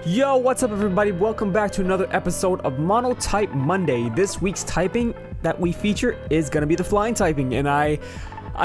Yo, what's up everybody? Welcome back to another episode of Monotype Monday. This week's typing that we feature is gonna be the flying typing, and I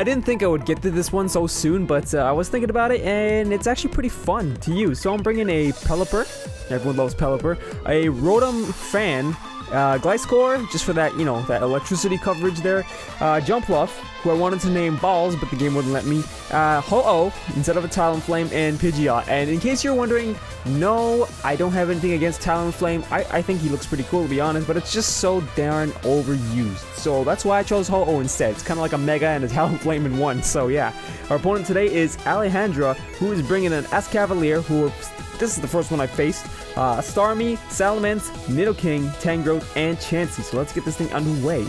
didn't think I would get to this one so soon, but I was thinking about it, and it's actually pretty fun to use. So I'm bringing a Pelipper, everyone loves Pelipper, a Rotom Fan, Gliscor, just for that, you know, that electricity coverage there, Jumpluff, who I wanted to name Balls, but the game wouldn't let me, Ho-Oh, instead of a Talonflame, and Pidgeot. And in case you're wondering, no, I don't have anything against Talonflame. I think he looks pretty cool, to be honest, but it's just so darn overused. So that's why I chose Ho-Oh instead. It's kind of like a Mega and a Talonflame in one, so yeah. Our opponent today is Alejandra, who is bringing an Escavalier, who... This is the first one I faced. Starmie, Salamence, Nidoking, Tangrowth, and Chansey. So let's get this thing underway.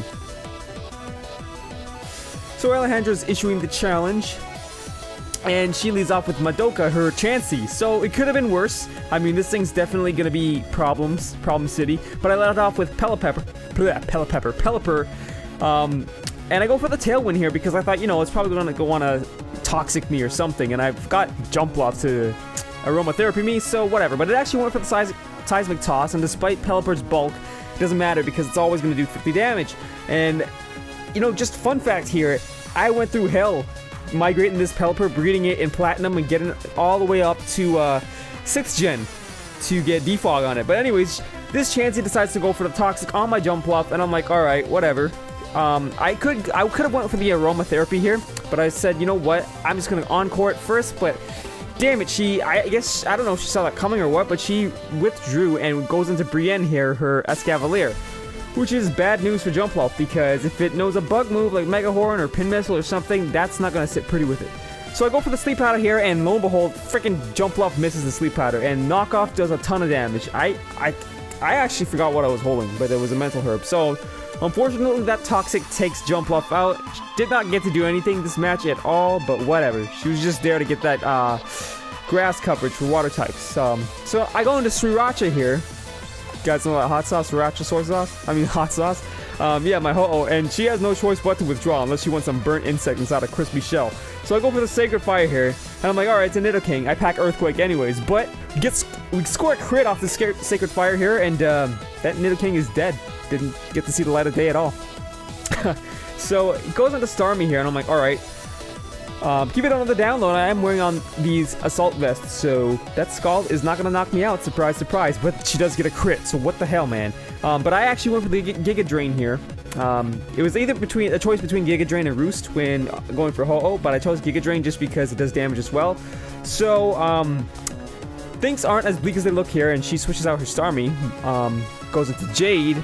So Alejandra is issuing the challenge, and she leads off with Madoka, her Chansey. So it could have been worse. I mean, this thing's definitely going to be problem city. But I let it off with Pelipper. And I go for the Tailwind here because I thought, you know, it's probably going to go on a Toxic me or something. And I've got Jumpluff to... Aromatherapy me, so whatever. But it actually went for the Seismic Toss, and despite Pelipper's bulk, it doesn't matter because it's always going to do 50 damage. And, you know, just fun fact here, I went through hell migrating this Pelipper, breeding it in Platinum, and getting it all the way up to 6th Gen to get Defog on it. But anyways, this Chansey decides to go for the Toxic on my Jumpluff, and I'm like, alright, whatever. I could have went for the Aromatherapy here, but I said, you know what, I'm just going to Encore it first, but... Damn it, I guess, I don't know if she saw that coming or what, but she withdrew and goes into Brienne here, her Escavalier. Which is bad news for Jumpluff, because if it knows a bug move like Mega Horn or Pin Missile or something, that's not going to sit pretty with it. So I go for the Sleep Powder here, and lo and behold, freaking Jumpluff misses the Sleep Powder, and Knockoff does a ton of damage. I actually forgot what I was holding, but it was a Mental Herb. So, unfortunately, that Toxic takes Jumpluff out. She did not get to do anything this match at all, but whatever. She was just there to get that grass coverage for water types. So I go into Sriracha here. You guys know that hot sauce, Sriracha soy sauce? I mean hot sauce. Yeah, my Ho-Oh, and she has no choice but to withdraw unless she wants some burnt insect inside a crispy shell. So I go for the Sacred Fire here, and I'm like, alright, it's a Nidoking. I pack Earthquake anyways, but we score a crit off the Sacred Fire here, and that Nidoking is dead. Didn't get to see the light of day at all. So it goes into Starmie here, and I'm like, alright. Keep it on the download. I am wearing on these Assault Vests, so that Scald is not going to knock me out, surprise, surprise. But she does get a crit, so what the hell, man. But I actually went for the Giga Drain here. It was either a choice between Giga Drain and Roost when going for Ho-Oh, but I chose Giga Drain just because it does damage as well. So, things aren't as bleak as they look here, and she switches out her Starmie. Goes into Jade,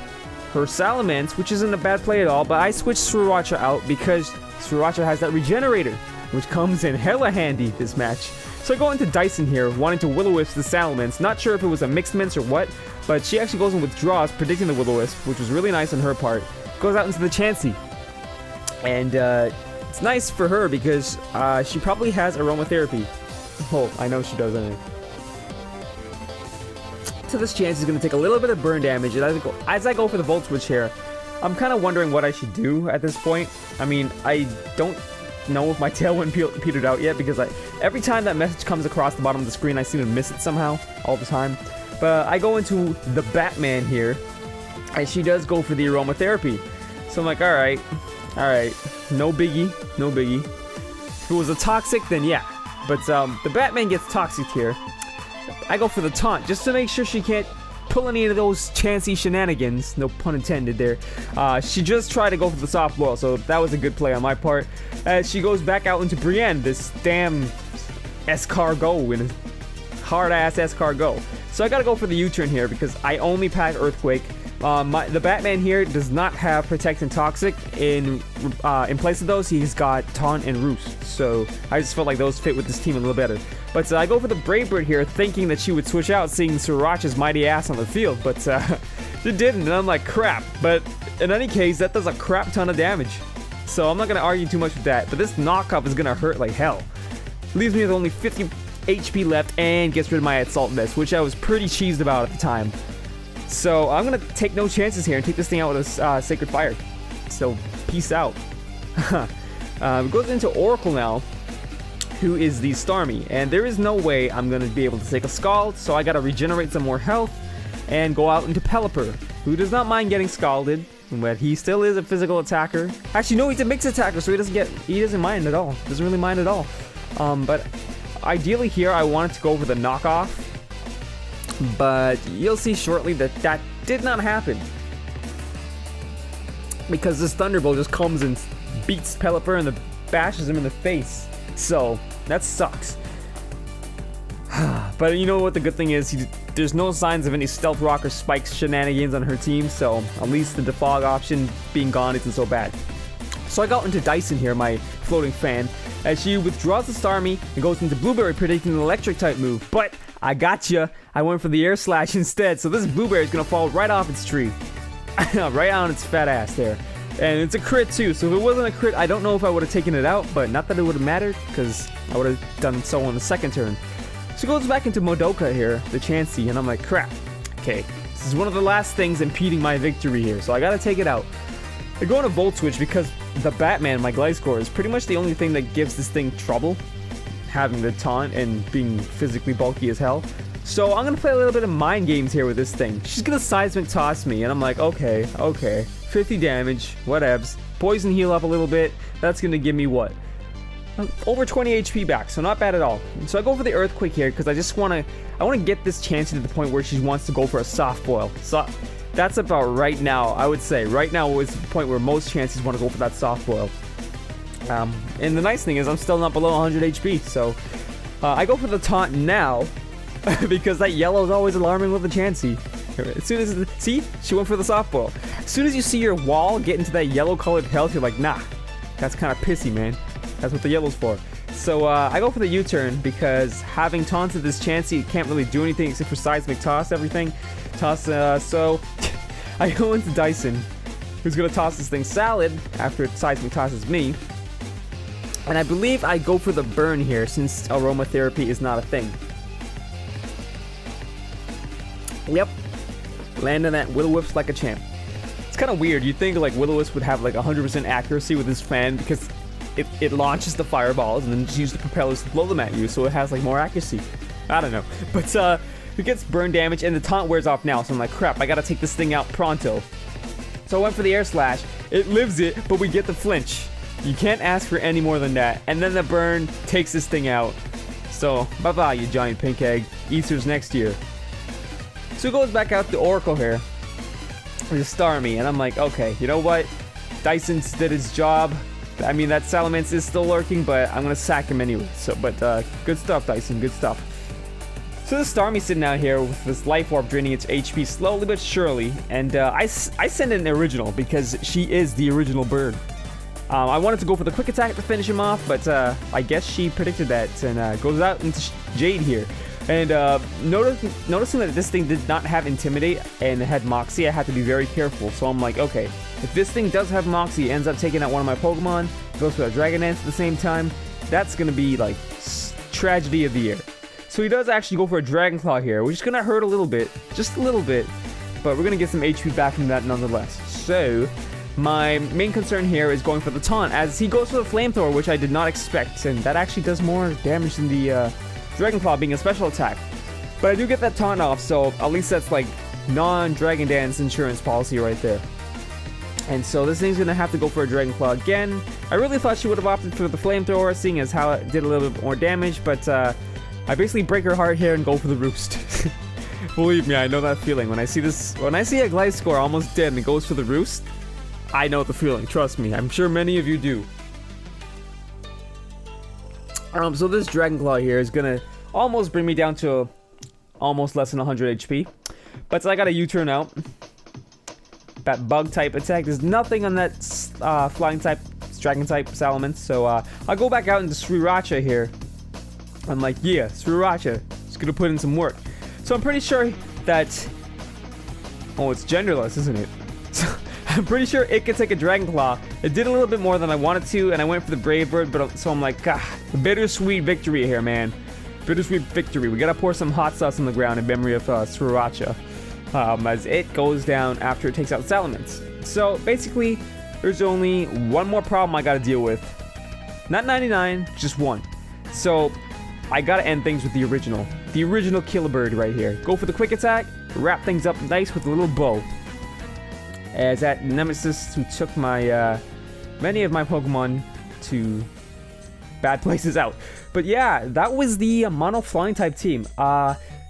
her Salamence, which isn't a bad play at all, but I switched Sriracha out because Sriracha has that Regenerator, which comes in hella handy this match. So I go into Dyson here, wanting to Will-O-Wisp the Salamence. Not sure if it was a Mixed Mints or what, but she actually goes and withdraws, predicting the Will-O-Wisp, which was really nice on her part. Goes out into the Chansey. And it's nice for her because she probably has Aromatherapy. Oh, I know she does, anyway. So this Chansey is going to take a little bit of burn damage, and as I go for the Volt Switch here, I'm kind of wondering what I should do at this point. I mean, I don't know if my Tailwind petered out yet, because every time that message comes across the bottom of the screen, I seem to miss it somehow, all the time. But I go into the Batman here, and she does go for the Aromatherapy. So I'm like, alright, no biggie. If it was a Toxic, then yeah. But the Batman gets Toxic here. I go for the Taunt, just to make sure she can't pull any of those Chansey shenanigans, no pun intended there. She just tried to go for the Soft Boil, so that was a good play on my part. As she goes back out into Brienne, this damn Escargot, in a hard-ass Escargot. So I gotta go for the U-turn here, because I only pack Earthquake. The Batman here does not have Protect and Toxic. In place of those, he's got Taunt and Roost. So I just felt like those fit with this team a little better. But I go for the Brave Bird here, thinking that she would switch out, seeing Sriracha's mighty ass on the field. But she didn't, and I'm like, crap. But in any case, that does a crap ton of damage. So I'm not going to argue too much with that. But this knockoff is going to hurt like hell. Leaves me with only 50 HP left and gets rid of my Assault Vest, which I was pretty cheesed about at the time. So I'm going to take no chances here and take this thing out with a Sacred Fire. So peace out. It goes into Oracle now. who is the Starmie. And there is no way I'm going to be able to take a Scald, so I got to regenerate some more health and go out into Pelipper, who does not mind getting scalded, but he still is a physical attacker. Actually, no, he's a mixed attacker, so he doesn't mind at all. Doesn't really mind at all. But ideally here, I wanted to go for the knockoff, but you'll see shortly that that did not happen, because this Thunderbolt just comes and beats Pelipper and bashes him in the face. So that sucks. But you know what the good thing is? There's no signs of any Stealth Rock or Spike shenanigans on her team, so at least the defog option being gone isn't so bad. So I got into Dyson here, my floating fan, as she withdraws the Starmie and goes into Blueberry, predicting an electric type move. But I gotcha. I went for the Air Slash instead, so this Blueberry is going to fall right off its tree. Right on its fat ass there. And it's a crit too, so if it wasn't a crit, I don't know if I would have taken it out, but not that it would have mattered, because I would have done so on the second turn. So it goes back into Modoka here, the Chansey, and I'm like, crap. Okay, this is one of the last things impeding my victory here, so I gotta take it out. I go into Volt Switch because the Batman, my Gliscor, is pretty much the only thing that gives this thing trouble, having the taunt and being physically bulky as hell. So I'm gonna play a little bit of mind games here with this thing. She's gonna Seismic Toss me, and I'm like, okay, 50 damage, whatevs. Poison heal up a little bit, that's gonna give me what? Over 20 HP back, so not bad at all. So I go for the Earthquake here because I want to get this Chansey to the point where she wants to go for a soft boil. So that's about right now, I would say. Right now is the point where most Chanseys want to go for that soft boil. And the nice thing is I'm still not below 100 HP, so I go for the taunt now because that yellow is always alarming with the Chansey. As soon as see, she went for the soft boil. As soon as you see your wall get into that yellow colored health, you're like, nah, that's kind of pissy, man. That's what the yellow's for. So I go for the U-turn because having taunted this Chansey, it can't really do anything except for Seismic Toss everything. So I go into Dyson, who's gonna toss this thing Salad after it Seismic tosses me. And I believe I go for the burn here since aromatherapy is not a thing. Yep, landing that Will-O-Wisp like a champ. It's kind of weird. You'd think like Will-O-Wisp would have like 100% accuracy with his fan because it launches the fireballs and then just uses the propellers to blow them at you, so it has like more accuracy. I don't know, but it gets burn damage and the taunt wears off now, so I'm like, crap, I gotta take this thing out pronto. So I went for the Air Slash. It lives it, but we get the flinch. You can't ask for any more than that. And then the burn takes this thing out. So bye bye, you giant pink egg. Easter's next year. So it goes back out to Oracle here with Starmie, and I'm like, okay, you know what? Dyson's did his job. I mean, that Salamence is still lurking, but I'm gonna sack him anyway. So, but good stuff, Dyson, good stuff. So this Starmie sitting out here with this Life Orb draining its HP slowly but surely, and I send in the original because she is the original bird. I wanted to go for the quick attack to finish him off, but I guess she predicted that and goes out into Jade here. And noticing that this thing did not have Intimidate and it had Moxie, I had to be very careful. So I'm like, okay, if this thing does have Moxie, ends up taking out one of my Pokemon, goes for a Dragon Dance at the same time, that's going to be like tragedy of the year. So he does actually go for a Dragon Claw here, which is going to hurt a little bit, just a little bit, but we're going to get some HP back from that nonetheless. So my main concern here is going for the taunt, as he goes for the Flamethrower, which I did not expect, and that actually does more damage than the Dragon Claw being a special attack. But I do get that taunt off, so at least that's like non-Dragon Dance insurance policy right there. And so this thing's gonna have to go for a Dragon Claw again. I really thought she would have opted for the Flamethrower, seeing as how it did a little bit more damage, but I basically break her heart here and go for the Roost. Believe me, I know that feeling. When I see a Gliscor almost dead and it goes for the Roost, I know the feeling, trust me. I'm sure many of you do. So this Dragon Claw here is gonna almost bring me down to almost less than 100 HP. But I got a U-turn out. That bug type attack. There's nothing on that flying type, dragon type Salamence. So I'll go back out into Sriracha here. I'm like, yeah, Sriracha. It's gonna put in some work. So I'm pretty sure that... Oh, it's genderless, isn't it? So I'm pretty sure it could take a Dragon Claw. It did a little bit more than I wanted to, and I went for the Brave Bird, but so I'm like, bittersweet victory here, man. Bittersweet victory. We gotta pour some hot sauce on the ground in memory of Sriracha. As it goes down after it takes out Salamence. So basically, there's only one more problem I gotta deal with. Not 99, just one. So I gotta end things with the original killer bird right here. Go for the quick attack, wrap things up nice with a little bow. As that nemesis who took my many of my Pokemon to bad places out. But yeah, that was the mono flying type team.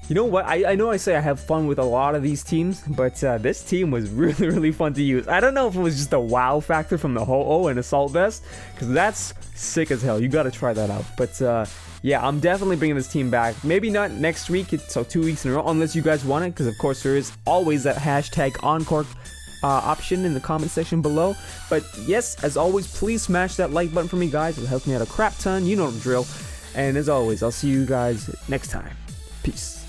You know what? I know I say I have fun with a lot of these teams, but this team was really, really fun to use. I don't know if it was just a wow factor from the Ho-Oh and Assault Vest, because that's sick as hell. You gotta try that out. But yeah, I'm definitely bringing this team back. Maybe not next week, so 2 weeks in a row, unless you guys want it, because of course there is always that hashtag Encore option in the comment section below. But yes, as always, please smash that like button for me, guys. It helps me out a crap ton. You know the drill. And as always, I'll see you guys next time. Peace.